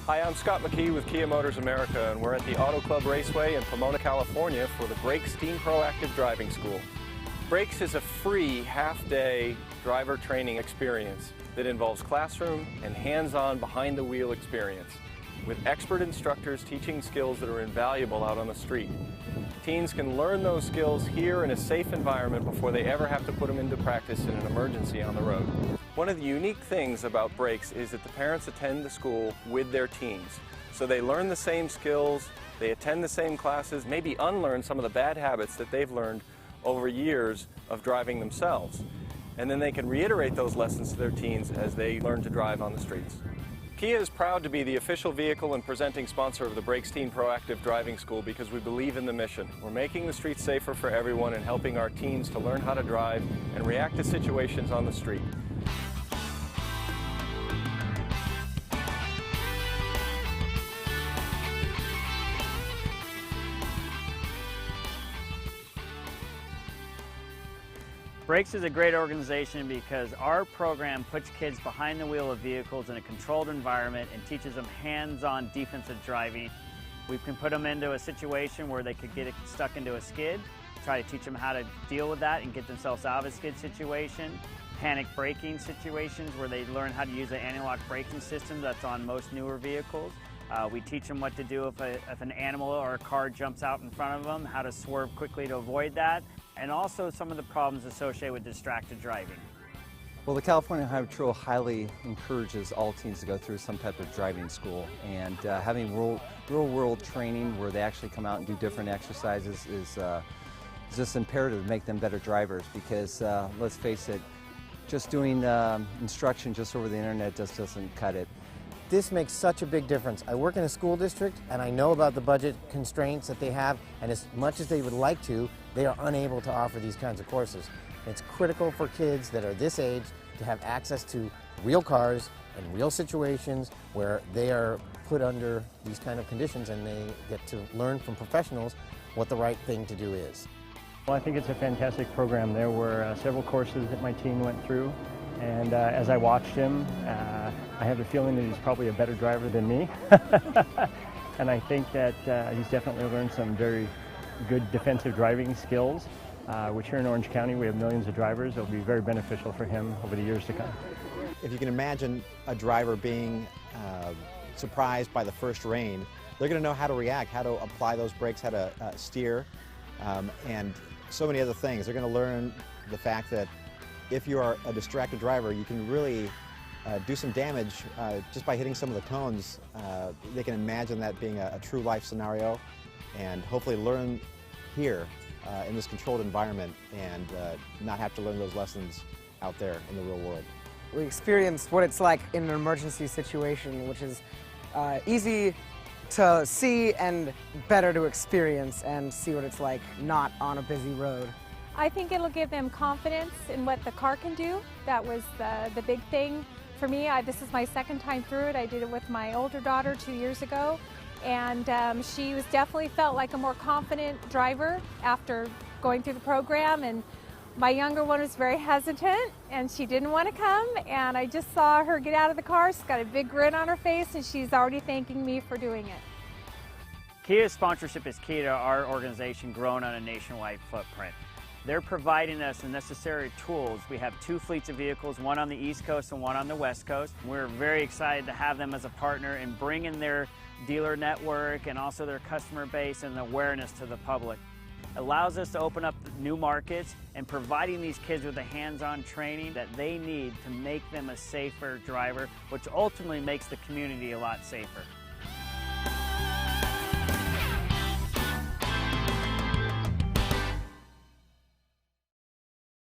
Hi, I'm Scott McKee with Kia Motors America, and we're at the Auto Club Raceway in Pomona, California for the B.R.A.K.E.S Teen Proactive Driving School. B.R.A.K.E.S is a free half-day driver training experience that involves classroom and hands-on behind-the-wheel experience, with expert instructors teaching skills that are invaluable out on the street. Teens can learn those skills here in a safe environment before they ever have to put them into practice in an emergency on the road. One of the unique things about B.R.A.K.E.S is that the parents attend the school with their teens. So they learn the same skills, they attend the same classes, maybe unlearn some of the bad habits that they've learned over years of driving themselves. And then they can reiterate those lessons to their teens as they learn to drive on the streets. Kia is proud to be the official vehicle and presenting sponsor of the B.R.A.K.E.S Teen Proactive Driving School because we believe in the mission. We're making the streets safer for everyone and helping our teens to learn how to drive and react to situations on the street. B.R.A.K.E.S is a great organization because our program puts kids behind the wheel of vehicles in a controlled environment and teaches them hands-on defensive driving. We can put them into a situation where they could get stuck into a skid, try to teach them how to deal with that and get themselves out of a skid situation. Panic braking situations where they learn how to use an anti-lock braking system that's on most newer vehicles. We teach them what to do if an animal or a car jumps out in front of them, how to swerve quickly to avoid that, and also some of the problems associated with distracted driving. Well, the California Highway Patrol highly encourages all teens to go through some type of driving school, and having real-world training where they actually come out and do different exercises is just imperative to make them better drivers because, let's face it, just doing instruction just over the internet just doesn't cut it. This makes such a big difference. I work in a school district and I know about the budget constraints that they have, and as much as they would like to, they are unable to offer these kinds of courses. It's critical for kids that are this age to have access to real cars and real situations where they are put under these kind of conditions and they get to learn from professionals what the right thing to do is. Well, I think it's a fantastic program. There were several courses that my teen went through, and as I watched him, I have a feeling that he's probably a better driver than me. And I think that he's definitely learned some very good defensive driving skills, which here in Orange County we have millions of drivers. It'll be very beneficial for him over the years to come. If you can imagine a driver being surprised by the first rain, they're going to know how to react, how to apply those brakes, how to steer, and so many other things. They're going to learn the fact that if you are a distracted driver, you can really do some damage just by hitting some of the cones. They can imagine that being a true life scenario and hopefully learn here in this controlled environment and not have to learn those lessons out there in the real world. We experienced what it's like in an emergency situation, which is easy to see and better to experience and see what it's like not on a busy road. I think it'll give them confidence in what the car can do. That was the big thing for me. This is my second time through it. I did it with my older daughter 2 years ago, and she definitely felt like a more confident driver after going through the program. And my younger one was very hesitant, and she didn't want to come, and I just saw her get out of the car. She's got a big grin on her face, and she's already thanking me for doing it. Kia's sponsorship is key to our organization growing on a nationwide footprint. They're providing us the necessary tools. We have 2 fleets of vehicles, one on the East Coast and one on the West Coast. We're very excited to have them as a partner in bringing their dealer network and also their customer base and awareness to the public. It allows us to open up new markets and providing these kids with the hands-on training that they need to make them a safer driver, which ultimately makes the community a lot safer.